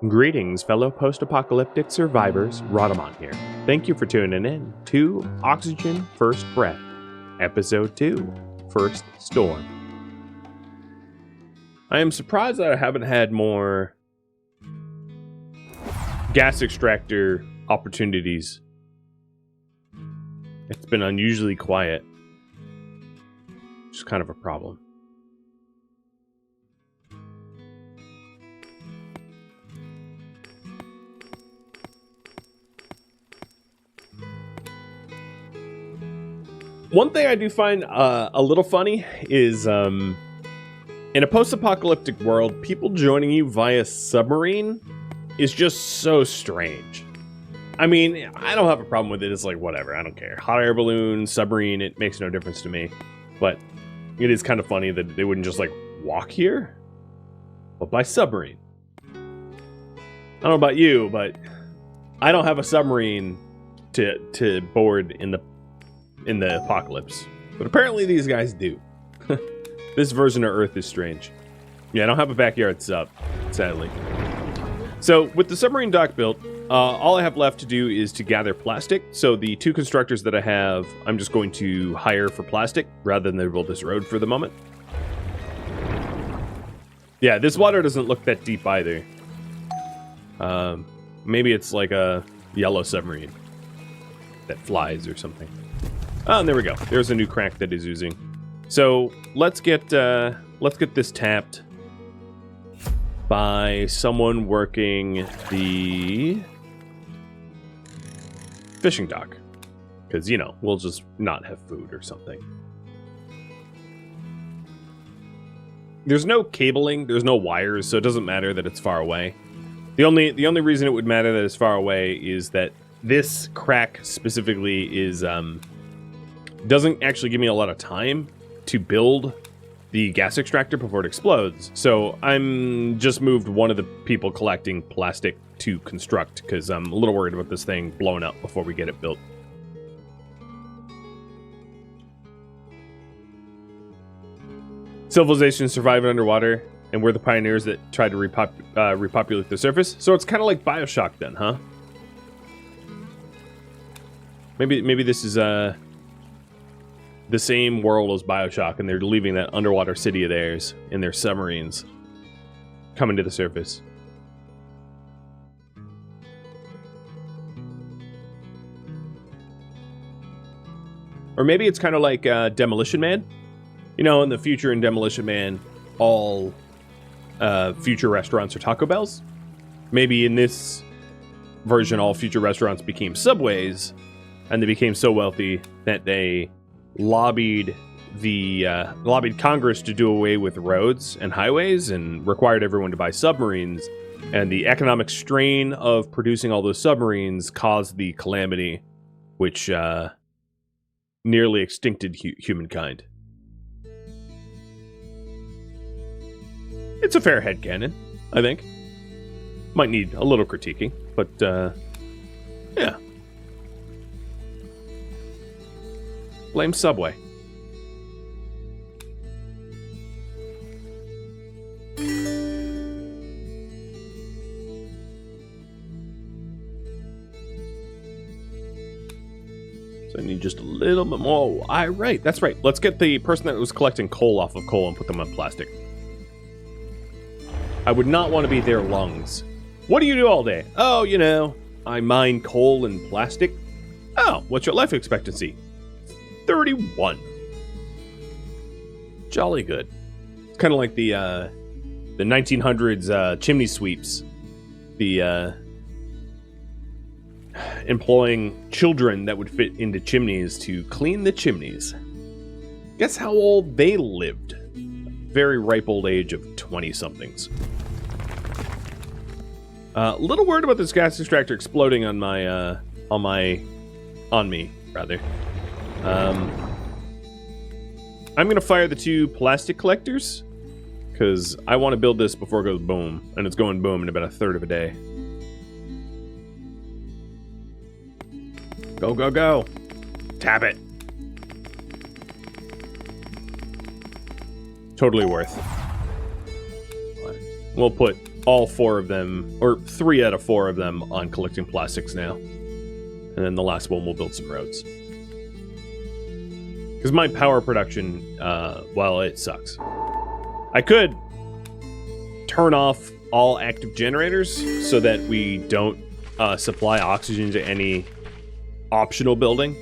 Greetings, fellow post-apocalyptic survivors. Rhadamant here. Thank you for tuning in to Oxygen First Breath, Episode 2, First Storm. I am surprised that I haven't had more gas extractor opportunities. It's been unusually quiet, which is kind of a problem. One thing I do find a little funny is, in a post-apocalyptic world, people joining you via submarine is just so strange. I mean, I don't have a problem with it. It's like, whatever, I don't care. Hot air balloon, submarine, it makes no difference to me. But it is kind of funny that they wouldn't just, like, walk here, but by submarine. I don't know about you, but I don't have a submarine to board in the apocalypse, but apparently these guys do. This version of Earth is strange. Yeah, I don't have a backyard sub, sadly. So with the submarine dock built, all I have left to do is to gather plastic. So the two constructors that I have, I'm just going to hire for plastic rather than they build this road for the moment. Yeah, this water doesn't look that deep either. Maybe it's like a yellow submarine that flies or something. Oh, and there we go. There's a new crack that is oozing. So let's get this tapped by someone working the fishing dock, because you know we'll just not have food or something. There's no cabling, there's no wires, so it doesn't matter that it's far away. The only reason it would matter that it's far away is that this crack specifically is doesn't actually give me a lot of time to build the gas extractor before it explodes. So I'm just moved one of the people collecting plastic to construct, because I'm a little worried about this thing blowing up before we get it built. Civilizations survive underwater, and we're the pioneers that tried to repopulate the surface. So it's kind of like Bioshock then, huh? Maybe this is the same world as Bioshock, and they're leaving that underwater city of theirs in their submarines, coming to the surface. Or maybe it's kind of like Demolition Man. You know, in the future in Demolition Man, all future restaurants are Taco Bells. Maybe in this version, all future restaurants became Subways, and they became so wealthy that they lobbied Congress to do away with roads and highways and required everyone to buy submarines, and the economic strain of producing all those submarines caused the calamity which nearly extincted humankind. It's a fair headcanon, I think. Might need a little critiquing, but yeah. Blame Subway. So I need just a little bit more. Right, that's right. Let's get the person that was collecting coal off of coal and put them on plastic. I would not want to be their lungs. What do you do all day? Oh, you know, I mine coal and plastic. Oh, what's your life expectancy? 31. Jolly good. It's kind of like the 1900s chimney sweeps. The employing children that would fit into chimneys to clean the chimneys. Guess how old they lived? Very ripe old age of 20-somethings. Little worried about this gas extractor exploding on me, rather. I'm gonna fire the two plastic collectors, because I want to build this before it goes boom, and it's going boom in about a third of a day. Go, go, go! Tap it! Totally worth. We'll put all 4 of them, or 3 out of 4 of them, on collecting plastics now. And then the last one will build some roads. Because my power production, well, it sucks. I could turn off all active generators so that we don't supply oxygen to any optional building.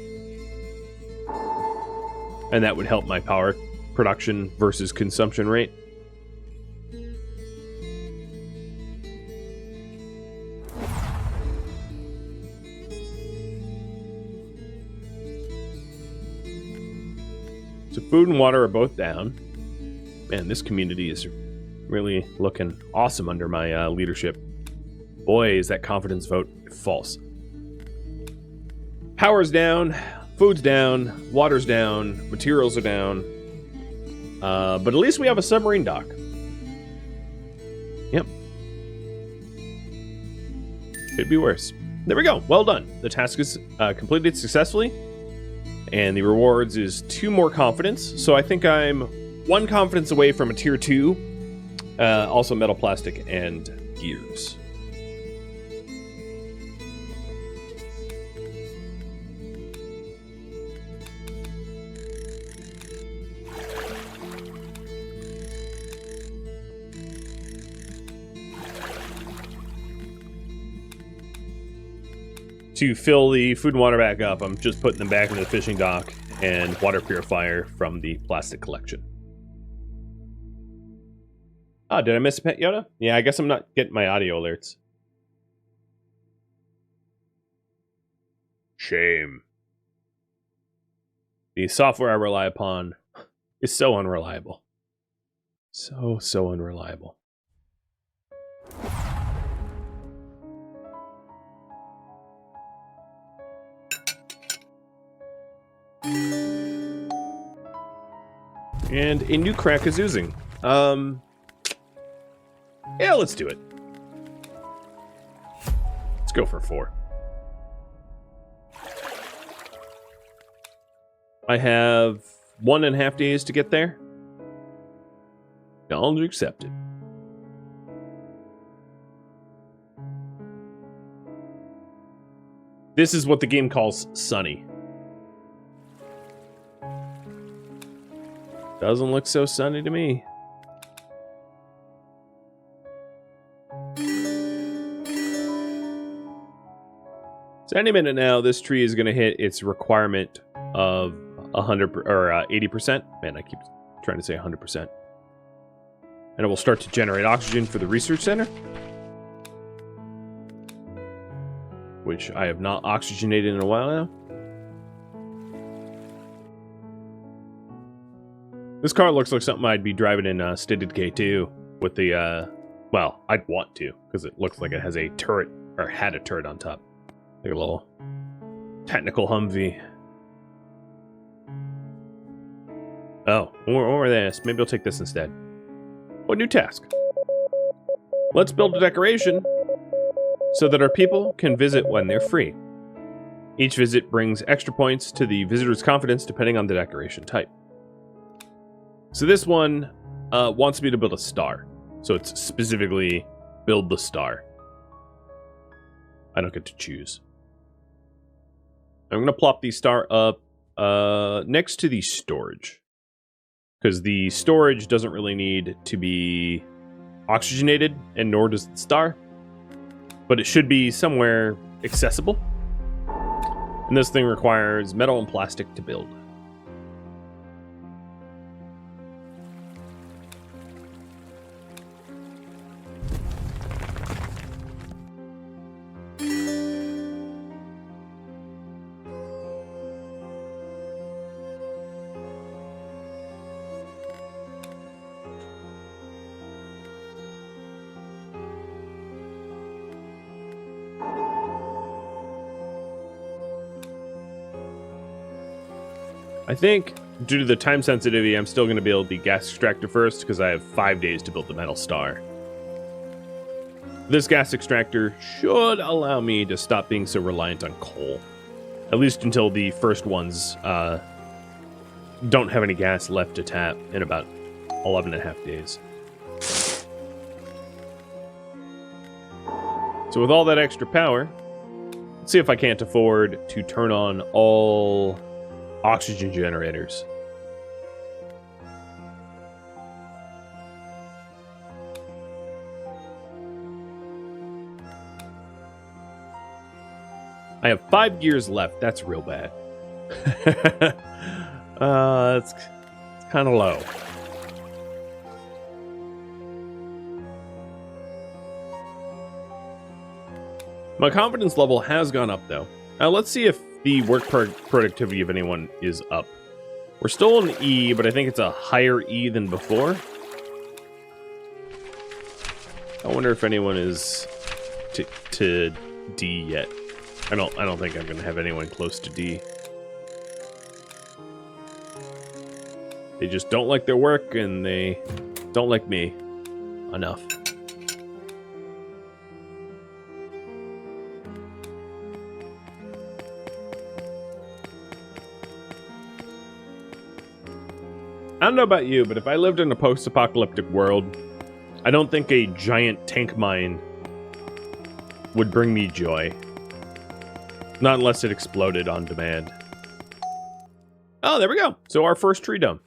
And that would help my power production versus consumption rate. So food and water are both down. Man, this community is really looking awesome under my leadership. Boy, is that confidence vote false. Power's down, food's down, water's down, materials are down. But at least we have a submarine dock. Yep. Could be worse. There we go. Well done. The task is completed successfully. And the rewards is 2 more confidence. So I think I'm 1 confidence away from a tier 2. Also metal, plastic, and gears. To fill the food and water back up, I'm just putting them back into the fishing dock and water purifier from the plastic collection. Oh, did I miss a pet Yoda? Yeah, I guess I'm not getting my audio alerts. Shame. The software I rely upon is so unreliable. So unreliable. And a new crack is oozing. Yeah, let's do it. Let's go for 4. I have 1.5 days to get there. Challenge accepted. This is what the game calls sunny. Doesn't look so sunny to me. So any minute now, this tree is going to hit its requirement of 100 or 80%. Man, I keep trying to say 100%. And it will start to generate oxygen for the research center, which I have not oxygenated in a while now. This car looks like something I'd be driving in State of Decay 2 with the, well, I'd want to, because it looks like it has a turret, or had a turret on top. Like a little technical Humvee. Oh, or this. Maybe I'll take this instead. Oh, new task. Let's build a decoration so that our people can visit when they're free. Each visit brings extra points to the visitor's confidence depending on the decoration type. So this one wants me to build a star. So it's specifically build the star. I don't get to choose. I'm going to plop the star up next to the storage. Because the storage doesn't really need to be oxygenated, and nor does the star. But it should be somewhere accessible. And this thing requires metal and plastic to build. I think, due to the time sensitivity, I'm still going to build the gas extractor first, because I have 5 days to build the metal star. This gas extractor should allow me to stop being so reliant on coal. At least until the first ones don't have any gas left to tap in about 11.5 days. So with all that extra power, let's see if I can't afford to turn on all oxygen generators. I have 5 gears left. That's real bad. It's kind of low. My confidence level has gone up, though. Now, let's see if the work productivity of anyone is up. We're still in E, but I think it's a higher E than before. I wonder if anyone is to D yet. I don't think I'm going to have anyone close to D. They just don't like their work, and they don't like me enough. I don't know about you, but if I lived in a post-apocalyptic world, I don't think a giant tank mine would bring me joy. Not unless it exploded on demand. Oh, there we go. So our first tree dome.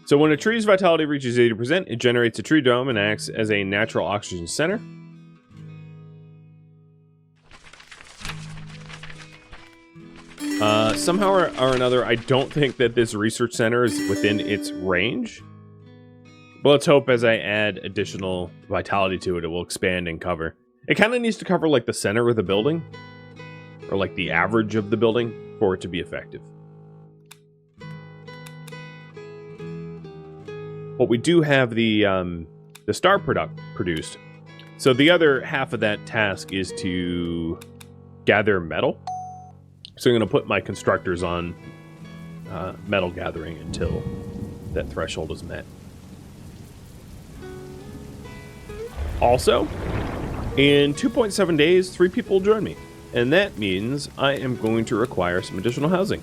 So when a tree's vitality reaches 80%, it generates a tree dome and acts as a natural oxygen center. Somehow or another, I don't think that this research center is within its range. But let's hope as I add additional vitality to it, it will expand and cover. It kind of needs to cover like the center of the building, or like the average of the building, for it to be effective. But we do have the star product produced. So the other half of that task is to gather metal. So I'm going to put my constructors on metal gathering until that threshold is met. Also, in 2.7 days, 3 people will join me. And that means I am going to require some additional housing.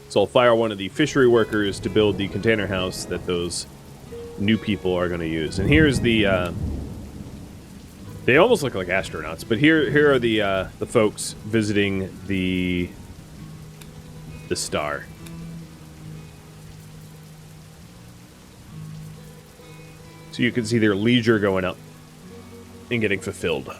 So I'll fire one of the fishery workers to build the container house that those new people are going to use. And here's the... they almost look like astronauts, but here are the folks visiting the star. So you can see their leisure going up and getting fulfilled.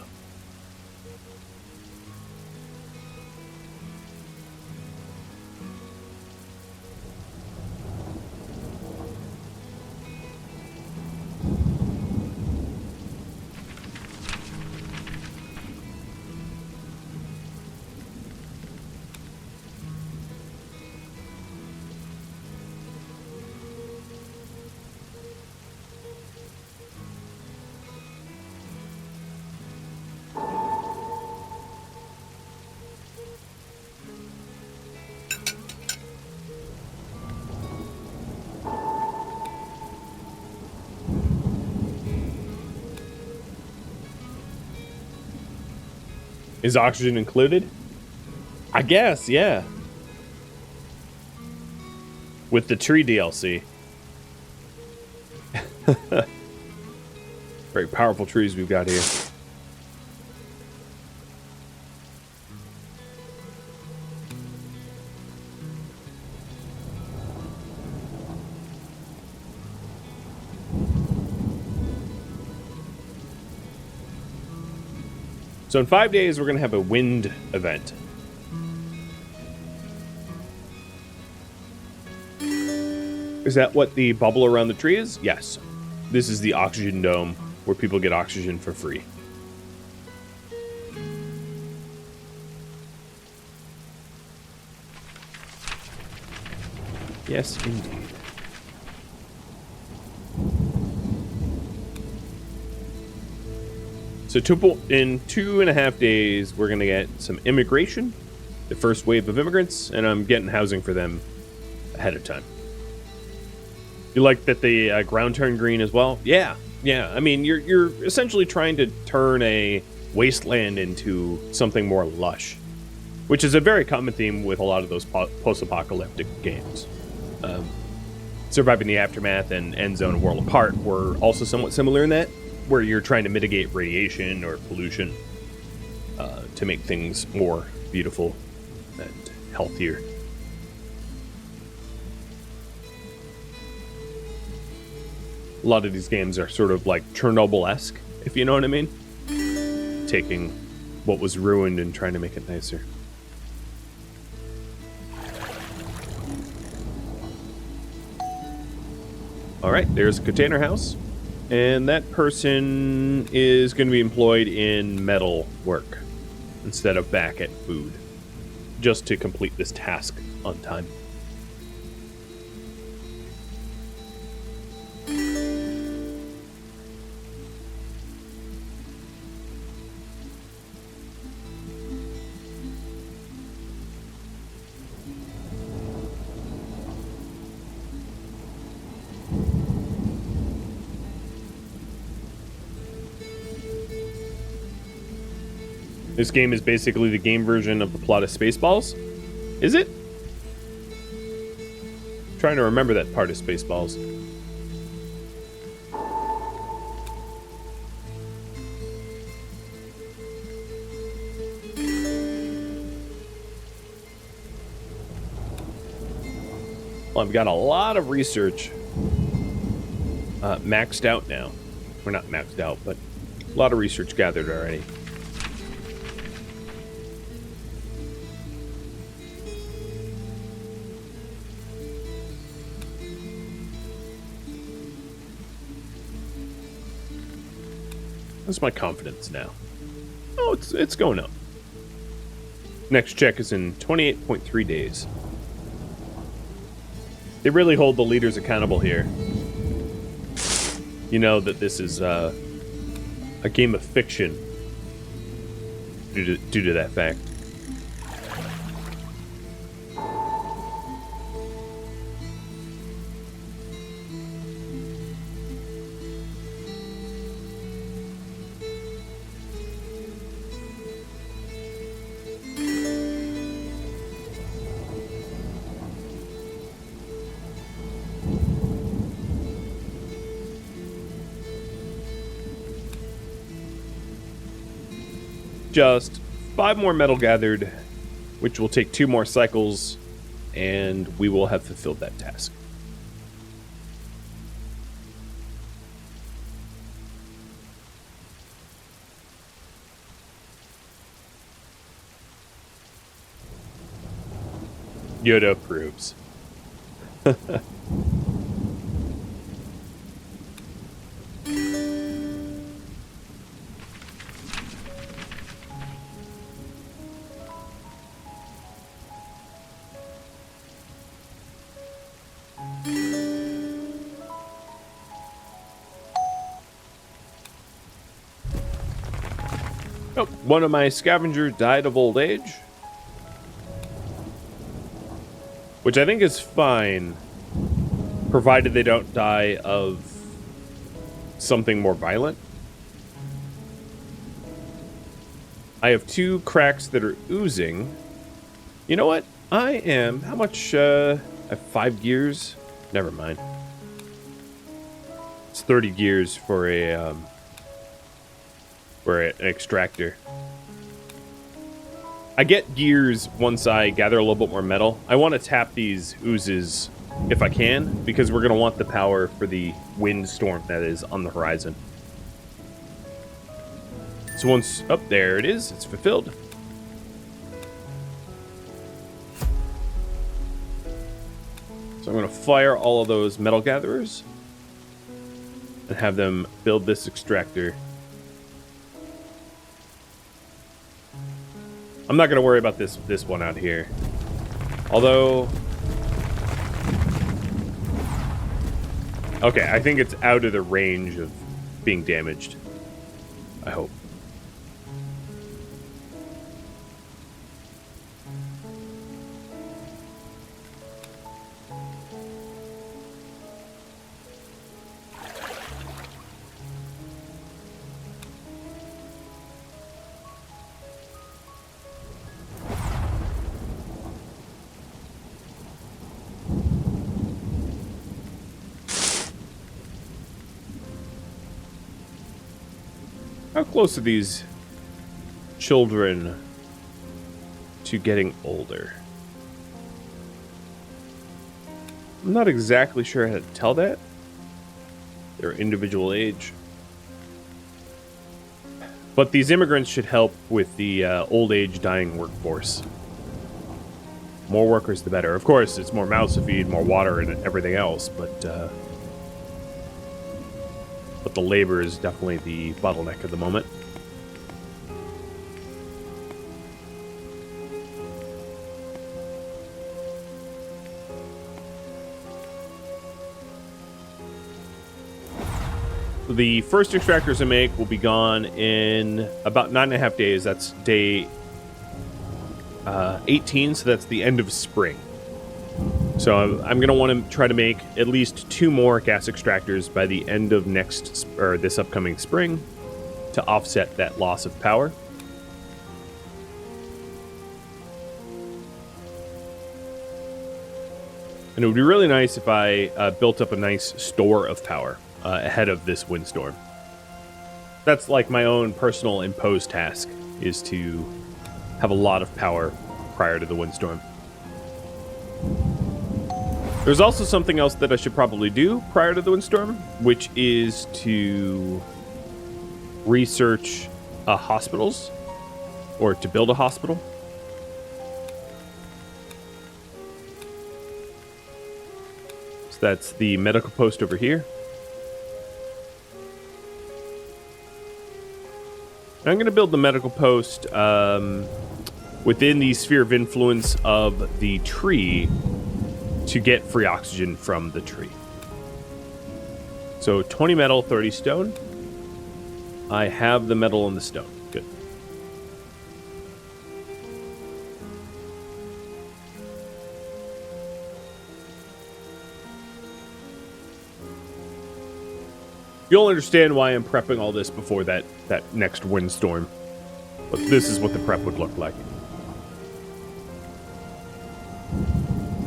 Is oxygen included? I guess, yeah. With the tree DLC. Very powerful trees we've got here. So in 5 days, we're going to have a wind event. Is that what the bubble around the tree is? Yes. This is the oxygen dome where people get oxygen for free. Yes, indeed. So in 2.5 days, we're going to get some immigration, the first wave of immigrants, and I'm getting housing for them ahead of time. You like that the ground turned green as well? Yeah. I mean, you're essentially trying to turn a wasteland into something more lush, which is a very common theme with a lot of those post-apocalyptic games. Surviving the Aftermath and Endzone and World Apart were also somewhat similar in that, where you're trying to mitigate radiation or pollution to make things more beautiful and healthier. A lot of these games are sort of like Chernobyl-esque, if you know what I mean. Taking what was ruined and trying to make it nicer. Alright, there's a container house. And that person is going to be employed in metal work instead of back at food, just to complete this task on time. This game is basically the game version of the plot of Spaceballs. Is it? I'm trying to remember that part of Spaceballs. Well, I've got a lot of research maxed out now. We're not maxed out, but a lot of research gathered already. That's my confidence now. Oh, it's going up. Next check is in 28.3 days. They really hold the leaders accountable here. You know that this is a game of fiction due to that fact. Just 5 more metal gathered, which will take 2 more cycles, and we will have fulfilled that task. Yoda approves. Oh, one of my scavengers died of old age. Which I think is fine, provided they don't die of something more violent. I have 2 cracks that are oozing. You know what? How much, I have 5 gears? Never mind. It's 30 gears for an extractor. I get gears once I gather a little bit more metal. I want to tap these oozes if I can, because we're going to want the power for the windstorm that is on the horizon. So once... Oh, there it is. It's fulfilled. So I'm going to fire all of those metal gatherers and have them build this extractor. I'm not going to worry about this one out here. Although... Okay, I think it's out of the range of being damaged. I hope. How close are these children to getting older? I'm not exactly sure how to tell that. Their individual age. But these immigrants should help with the old age dying workforce. More workers, the better. Of course, it's more mouths to feed, more water, and everything else, but the labor is definitely the bottleneck at the moment. The first extractors I make will be gone in about 9.5 days. That's day 18, so that's the end of spring. So I'm going to want to try to make at least 2 more gas extractors by the end of this upcoming spring to offset that loss of power. And it would be really nice if I built up a nice store of power ahead of this windstorm. That's like my own personal imposed task, is to have a lot of power prior to the windstorm. There's also something else that I should probably do prior to the windstorm, which is to research hospitals, or to build a hospital. So that's the medical post over here. I'm going to build the medical post within the sphere of influence of the tree to get free oxygen from the tree. So 20 metal, 30 stone. I have the metal and the stone. Good. You'll understand why I'm prepping all this before that next windstorm. But this is what the prep would look like.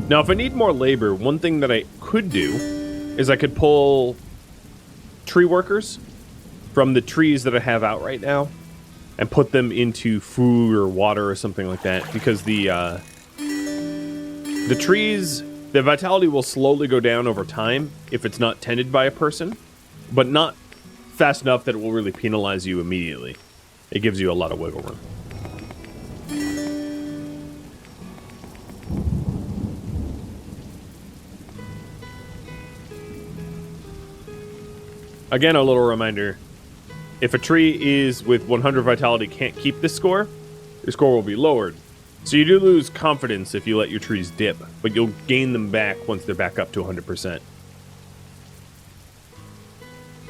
Now, if I need more labor, one thing that I could do is I could pull tree workers from the trees that I have out right now and put them into food or water or something like that, because the trees, the vitality will slowly go down over time if it's not tended by a person, but not fast enough that it will really penalize you immediately. It gives you a lot of wiggle room. Again, a little reminder, if a tree is with 100 vitality can't keep this score, your score will be lowered. So you do lose confidence if you let your trees dip, but you'll gain them back once they're back up to 100%.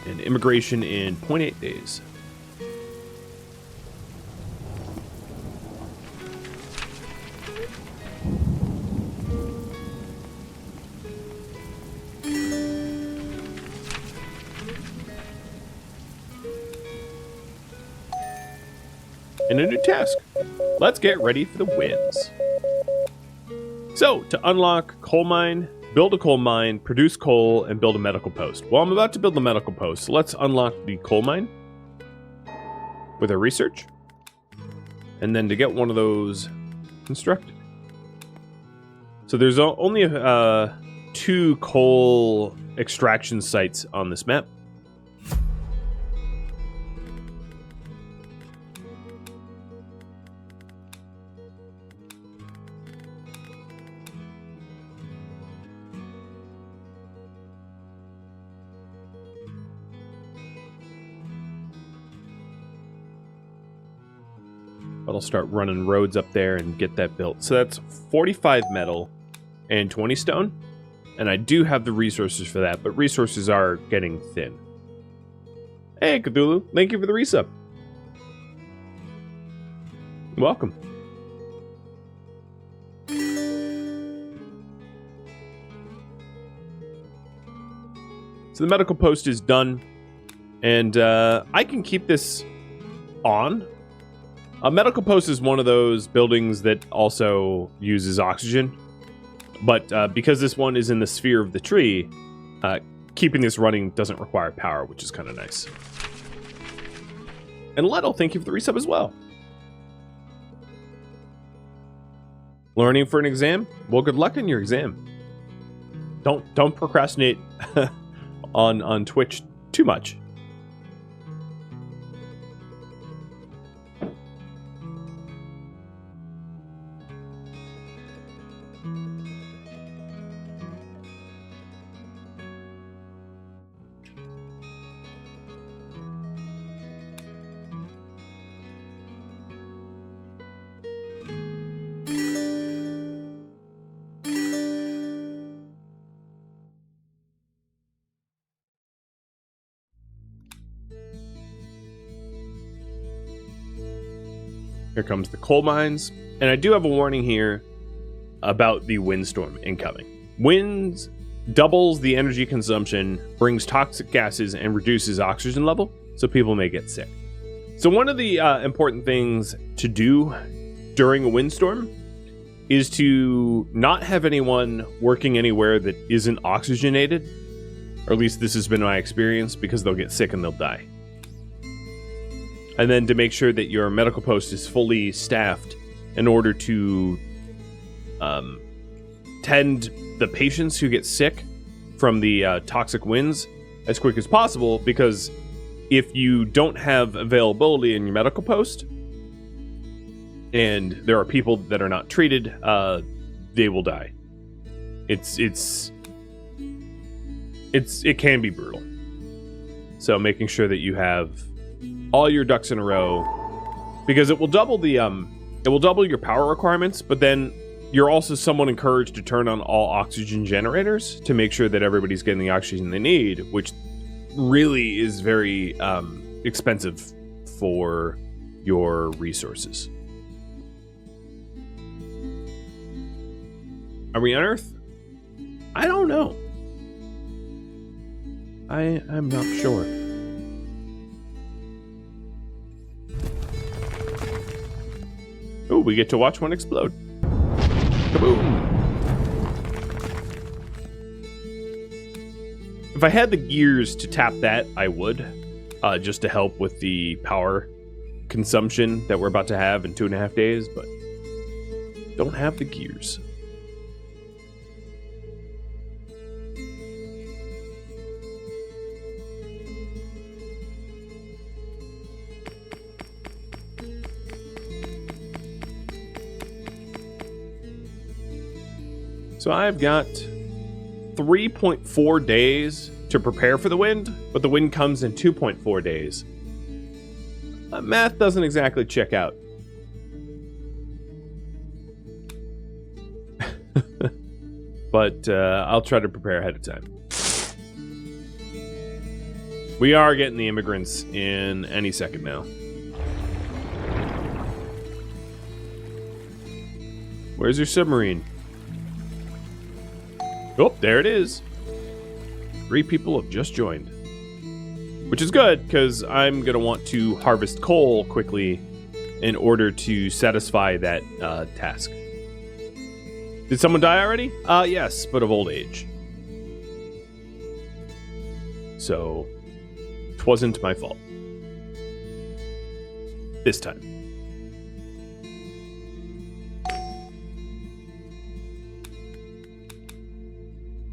And immigration in 0.8 days. And a new task. Let's get ready for the winds. So, to unlock coal mine, build a coal mine, produce coal, and build a medical post. Well, I'm about to build the medical post, so let's unlock the coal mine with our research. And then to get one of those constructed. So there's only 2 coal extraction sites on this map. But I'll start running roads up there and get that built. So that's 45 metal and 20 stone. And I do have the resources for that, but resources are getting thin. Hey, Cthulhu. Thank you for the resub. Welcome. So the medical post is done. And I can keep this on. A medical post is one of those buildings that also uses oxygen, but because this one is in the sphere of the tree, keeping this running doesn't require power, which is kind of nice. And Leto, thank you for the resub as well. Learning for an exam? Well, good luck in your exam. Don't procrastinate on Twitch too much. Here comes the coal mines. And I do have a warning here about the windstorm incoming. Winds doubles the energy consumption, brings toxic gases, and reduces oxygen level, so people may get sick. So one of the important things to do during a windstorm is to not have anyone working anywhere that isn't oxygenated. Or at least this has been my experience, because they'll get sick and they'll die. And then to make sure that your medical post is fully staffed in order to tend the patients who get sick from the toxic winds as quick as possible, because if you don't have availability in your medical post and there are people that are not treated, they will die. It can be brutal. So making sure that you have all your ducks in a row, because it will double your power requirements, but then you're also somewhat encouraged to turn on all oxygen generators to make sure that everybody's getting the oxygen they need, which really is very expensive for your resources. Are we on Earth? I don't know. I'm not sure. Oh, we get to watch one explode. Kaboom! If I had the gears to tap that, I would. Just to help with the power consumption that we're about to have in 2.5 days, but don't have the gears. So I've got 3.4 days to prepare for the wind, but the wind comes in 2.4 days. Math doesn't exactly check out. But I'll try to prepare ahead of time. We are getting the immigrants in any second now. Where's your submarine? Oh, there it is. 3 people have just joined. Which is good, because I'm going to want to harvest coal quickly in order to satisfy that task. Did someone die already? Yes, but of old age. So, it wasn't my fault. This time.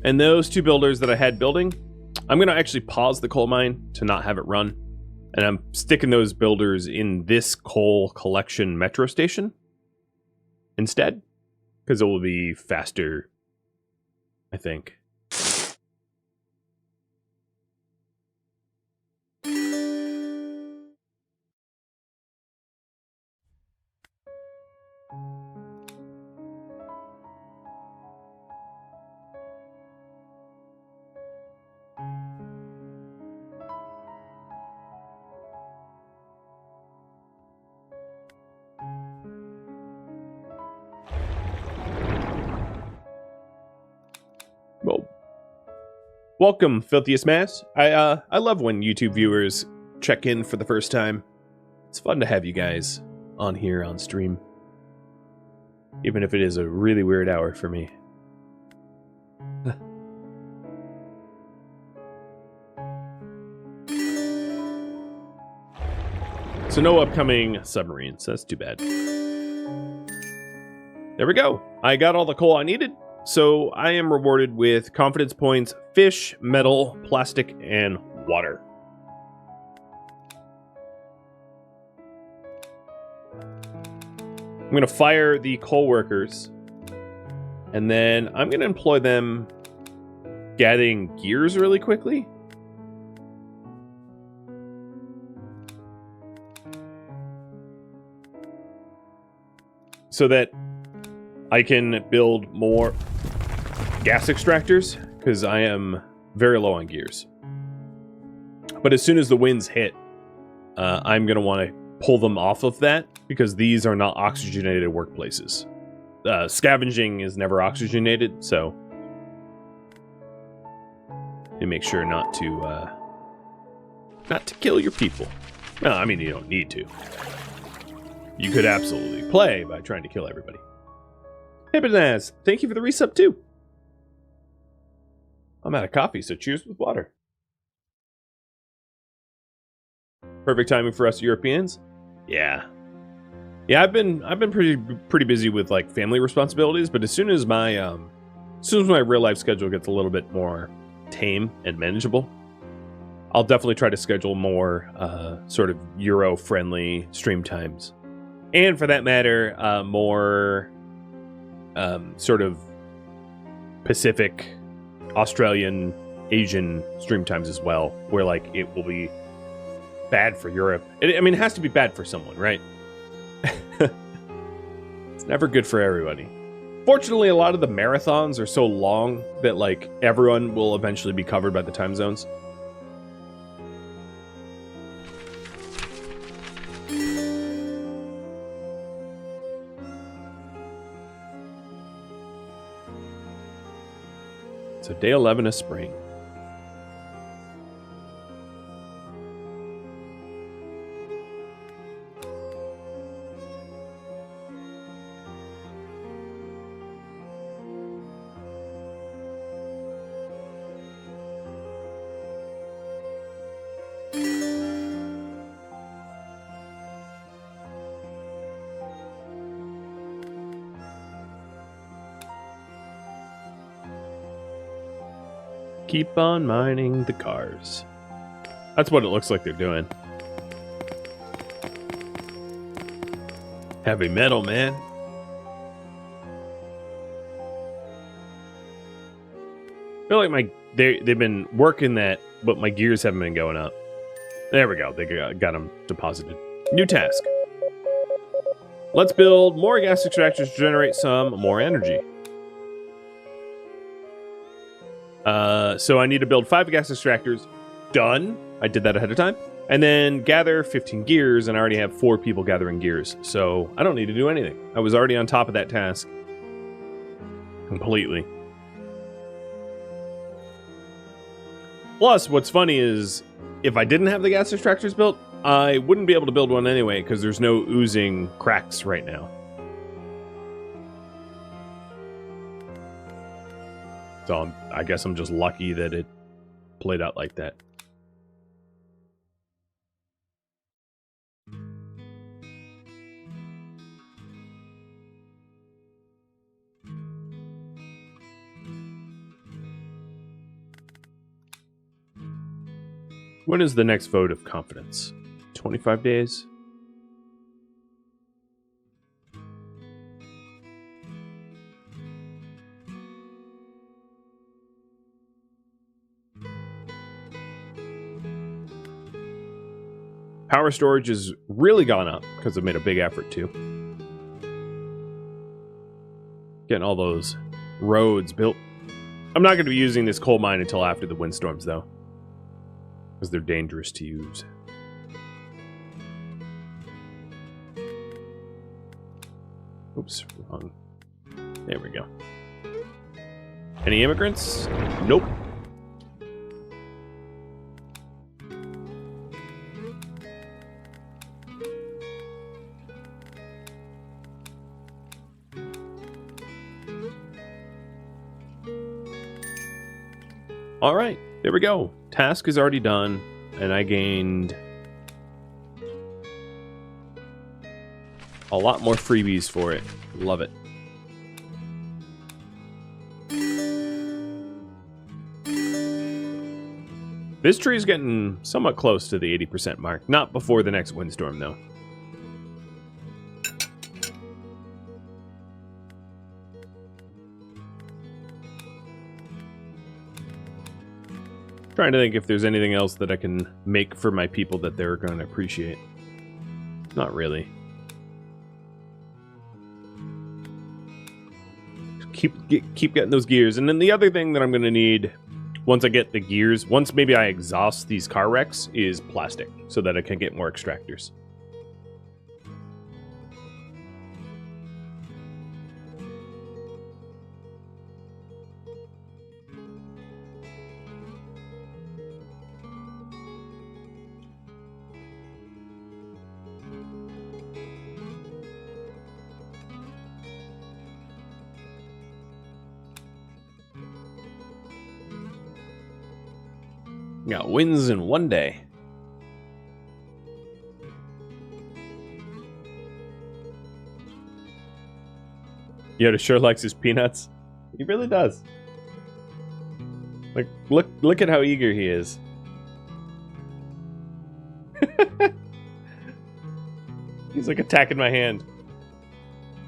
And those 2 builders that I had building, I'm going to actually pause the coal mine to not have it run. And I'm sticking those builders in this coal collection metro station instead, because it will be faster, I think. Well, welcome, Filthiest Mass. I love when YouTube viewers check in for the first time. It's fun to have you guys on here on stream, even if it is a really weird hour for me. So no upcoming submarines. That's too bad. There we go. I got all the coal I needed. So I am rewarded with confidence points, fish, metal, plastic, and water. I'm going to fire the coal workers. And then I'm going to employ them gathering gears really quickly. So that I can build more gas extractors, because I am very low on gears. But as soon as the winds hit, I'm going to want to pull them off of that, because these are not oxygenated workplaces. Scavenging is never oxygenated, so you make sure not to kill your people. No, I mean, you don't need to. You could absolutely play by trying to kill everybody. Hey, Banaz, thank you for the resub too. I'm out of coffee, so cheers with water. Perfect timing for us Europeans. Yeah, I've been pretty busy with like family responsibilities, but as soon as my real life schedule gets a little bit more tame and manageable, I'll definitely try to schedule more sort of Euro friendly stream times. And for that matter, more sort of Pacific, Australian, Asian stream times as well, where like it will be bad for Europe. I mean, it has to be bad for someone, right? It's never good for everybody. Fortunately, a lot of the marathons are so long that like everyone will eventually be covered by the time zones. So day 11 of spring. Keep on mining the cars. That's what it looks like they're doing. Heavy metal, man. I feel like they've been working that, but my gears haven't been going up. There we go. They got them deposited. New task. Let's build more gas extractors to generate some more energy. So I need to build 5 gas extractors. Done. I did that ahead of time. And then gather 15 gears, and I already have 4 people gathering gears. So I don't need to do anything. I was already on top of that task. Completely. Plus, what's funny is, if I didn't have the gas extractors built, I wouldn't be able to build one anyway, because there's no oozing cracks right now. So I guess I'm just lucky that it played out like that. When is the next vote of confidence? 25 days? Power storage has really gone up because I've made a big effort to. Getting all those roads built. I'm not going to be using this coal mine until after the windstorms, though, because they're dangerous to use. Oops, wrong. There we go. Any immigrants? Nope. All right, there we go. Task is already done, and I gained a lot more freebies for it. Love it. This tree is getting somewhat close to the 80% mark. Not before the next windstorm, though. Trying to think if there's anything else that I can make for my people that they're going to appreciate. Not really. Keep getting those gears. And then the other thing that I'm going to need once I get the gears, once maybe I exhaust these car wrecks, is plastic so that I can get more extractors. Got wins in one day. Yoda sure likes his peanuts. He really does. Like, look at how eager he is. He's like attacking my hand.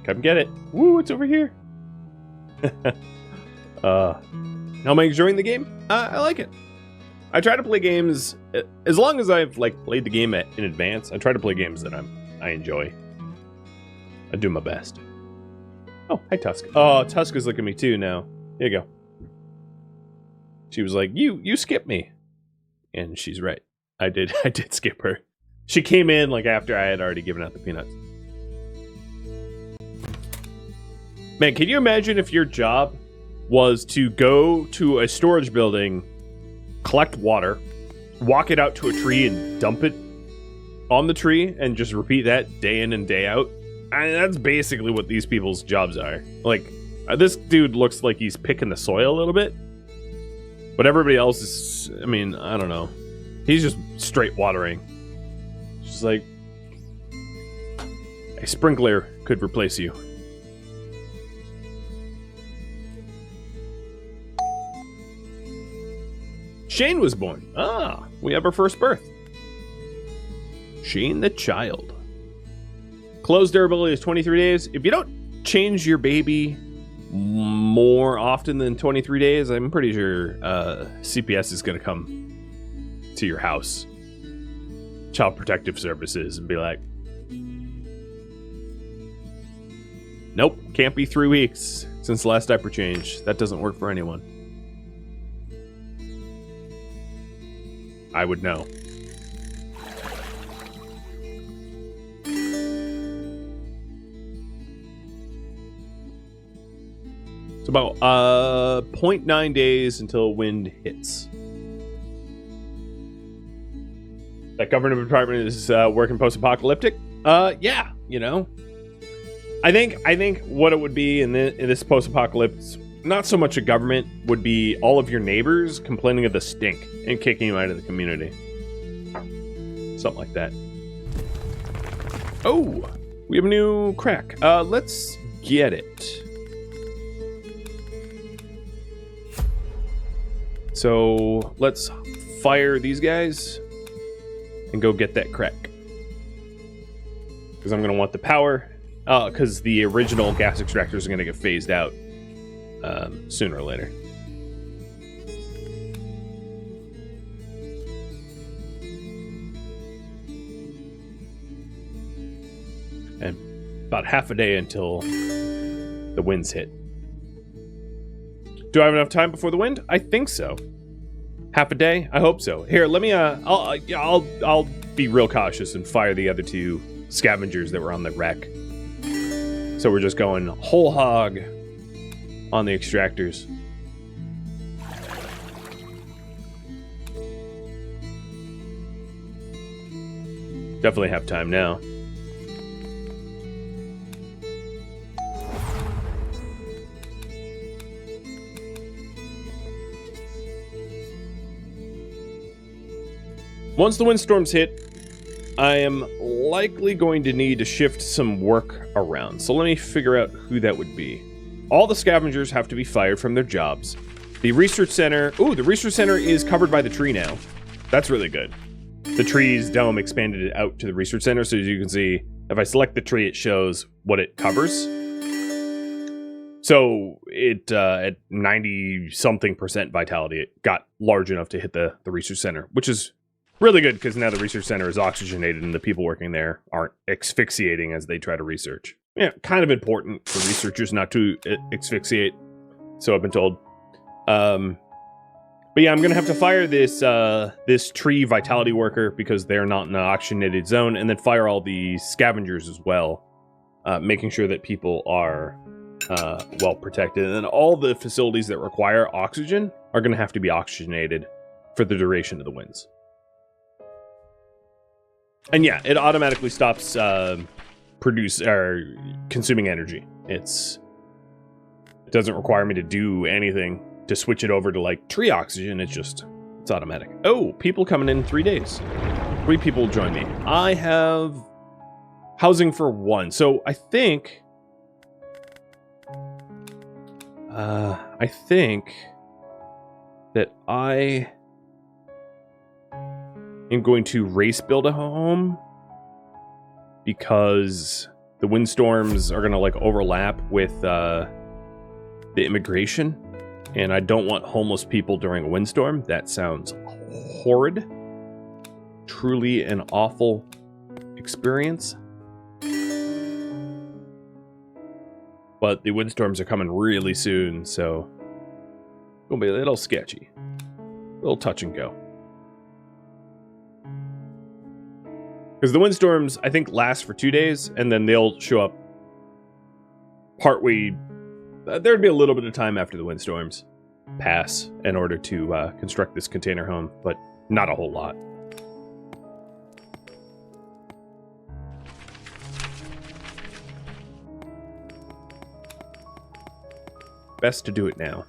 Come get it. Woo, it's over here. How am I enjoying the game? I like it. I try to play games, as long as I've like played the game in advance, I try to play games that I enjoy. I do my best. Oh, hi Tusk. Oh, Tusk is looking at me too now. Here you go. She was like, you skipped me. And she's right. I did skip her. She came in like after I had already given out the peanuts. Man, can you imagine if your job was to go to a storage building, collect water, walk it out to a tree and dump it on the tree and just repeat that day in and day out? I mean, that's basically what these people's jobs are. Like, this dude looks like he's picking the soil a little bit, but everybody else is, I mean, I don't know. He's just straight watering. Just like, a sprinkler could replace you. Shane was born. Ah, we have our first birth. Shane the child. Closed durability is 23 days. If you don't change your baby more often than 23 days, I'm pretty sure CPS is going to come to your house, Child Protective Services, and be like, nope, can't be 3 weeks since the last diaper change. That doesn't work for anyone. I would know. It's about 0.9 days until wind hits. That government department is working post-apocalyptic. Yeah, you know. I think what it would be in this post-apocalypse, not so much a government, would be all of your neighbors complaining of the stink and kicking you out of the community. Something like that. Oh, we have a new crack. Let's get it. So let's fire these guys and go get that crack. Because I'm going to want the power. Because the original gas extractors are going to get phased out sooner or later. And about half a day until the winds hit. Do I have enough time before the wind? I think so. Half a day? I hope so. Here, let me. I'll be real cautious and fire the other two scavengers that were on the wreck. So we're just going whole hog on the extractors. Definitely have time now. Once the windstorms hit, I am likely going to need to shift some work around. So let me figure out who that would be. All the scavengers have to be fired from their jobs. The research center... Ooh, the research center is covered by the tree now. That's really good. The tree's dome expanded it out to the research center, so as you can see, if I select the tree, it shows what it covers. So it, at 90-something% vitality, it got large enough to hit the research center, which is really good because now the research center is oxygenated and the people working there aren't asphyxiating as they try to research. Yeah, kind of important for researchers not to asphyxiate, so I've been told. But yeah, I'm gonna have to fire this this tree vitality worker because they're not in an oxygenated zone, and then fire all the scavengers as well, making sure that people are well protected. And then all the facilities that require oxygen are gonna have to be oxygenated for the duration of the winds. And yeah, it automatically stops consuming energy. It doesn't require me to do anything to switch it over to like tree oxygen. It's automatic. Oh, people coming in 3 days. 3 people join me. I have housing for 1. So I think that I am going to race build a home because the windstorms are gonna like overlap with the immigration. And I don't want homeless people during a windstorm. That sounds horrid. Truly an awful experience. But the windstorms are coming really soon, so it's gonna be a little sketchy. A little touch and go. Because the windstorms, I think, last for 2 days, and then they'll show up partway. There'd be a little bit of time after the windstorms pass in order to construct this container home, but not a whole lot. Best to do it now.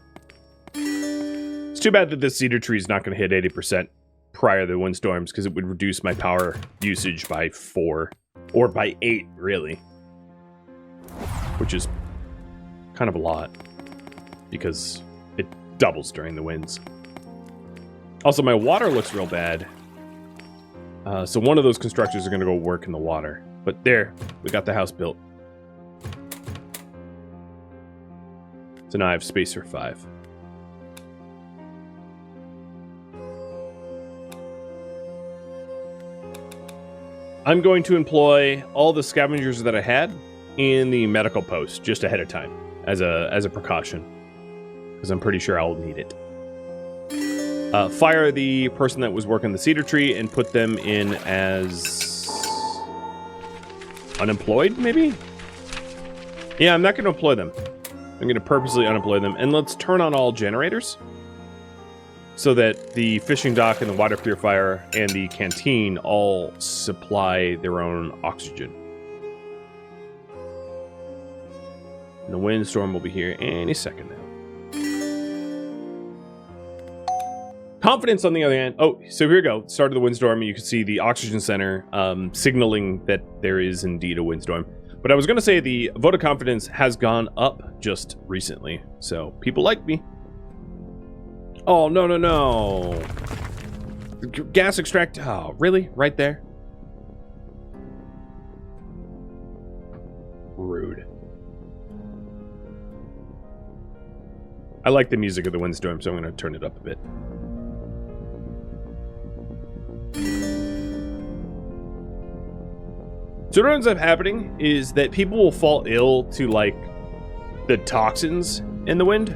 It's too bad that this cedar tree is not going to hit 80% prior to the windstorms, because it would reduce my power usage by 4, or by 8, really. Which is kind of a lot, because it doubles during the winds. Also, my water looks real bad. So one of those constructors are going to go work in the water. But there, we got the house built. So now I have space for 5. I'm going to employ all the scavengers that I had in the medical post just ahead of time as a precaution, because I'm pretty sure I'll need it. Fire the person that was working the cedar tree and put them in as unemployed, maybe? Yeah, I'm not going to employ them. I'm going to purposely unemploy them. And let's turn on all generators so that the fishing dock and the water purifier and the canteen all supply their own oxygen. And the windstorm will be here any second now. Confidence, on the other hand... Oh, so here we go. Start of the windstorm. You can see the oxygen center signaling that there is indeed a windstorm. But I was going to say the vote of confidence has gone up just recently. So people like me. Oh, no, no, no. Gas extract... Oh, really? Right there? Rude. I like the music of the windstorm, so I'm going to turn it up a bit. So what ends up happening is that people will fall ill to, like, the toxins in the wind,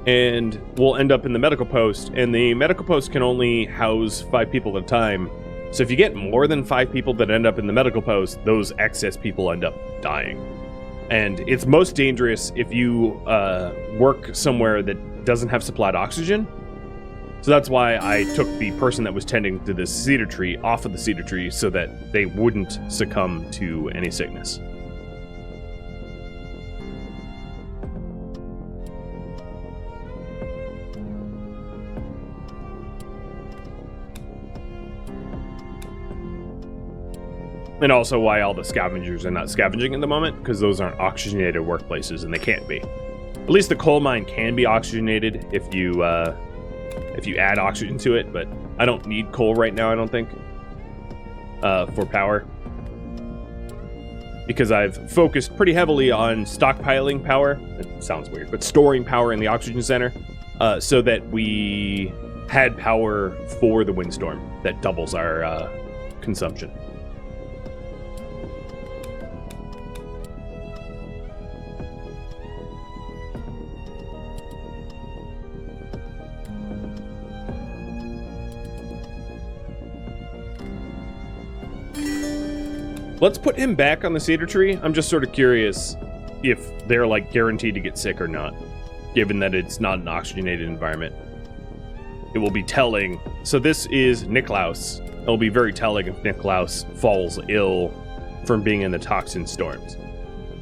and will end up in the medical post, and the medical post can only house 5 people at a time. So if you get more than 5 people that end up in the medical post, those excess people end up dying. And it's most dangerous if you work somewhere that doesn't have supplied oxygen. So that's why I took the person that was tending to this cedar tree off of the cedar tree so that they wouldn't succumb to any sickness. And also why all the scavengers are not scavenging at the moment, because those aren't oxygenated workplaces, and they can't be. At least the coal mine can be oxygenated if you add oxygen to it, but I don't need coal right now, I don't think, for power. Because I've focused pretty heavily on stockpiling power. It sounds weird, but storing power in the oxygen center, so that we had power for the windstorm that doubles our consumption. Let's put him back on the cedar tree. I'm just sort of curious if they're like guaranteed to get sick or not, given that it's not an oxygenated environment. It will be telling. So this is Niklaus. It'll be very telling if Niklaus falls ill from being in the toxin storms.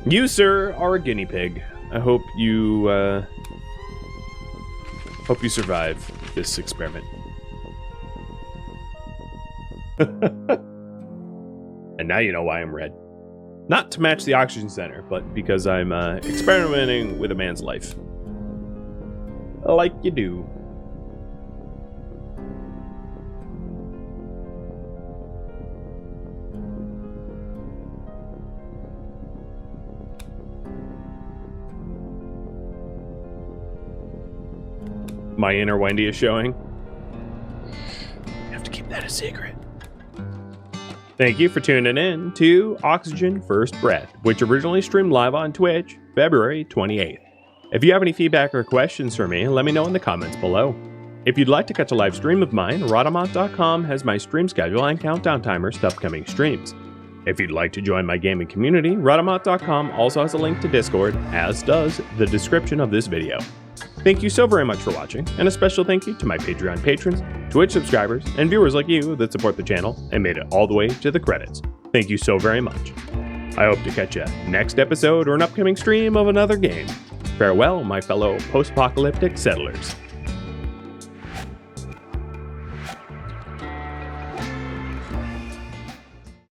You, sir, are a guinea pig. I hope you survive this experiment. And now you know why I'm red. Not to match the oxygen center, but because I'm experimenting with a man's life. Like you do. My inner Wendy is showing. You have to keep that a secret. Thank you for tuning in to Oxygen First Breath, which originally streamed live on Twitch, February 28th. If you have any feedback or questions for me, let me know in the comments below. If you'd like to catch a live stream of mine, Rhadamant.com has my stream schedule and countdown timers to upcoming streams. If you'd like to join my gaming community, Rhadamant.com also has a link to Discord, as does the description of this video. Thank you so very much for watching, and a special thank you to my Patreon patrons, Twitch subscribers, and viewers like you that support the channel and made it all the way to the credits. Thank you so very much. I hope to catch you next episode or an upcoming stream of another game. Farewell, my fellow post-apocalyptic settlers.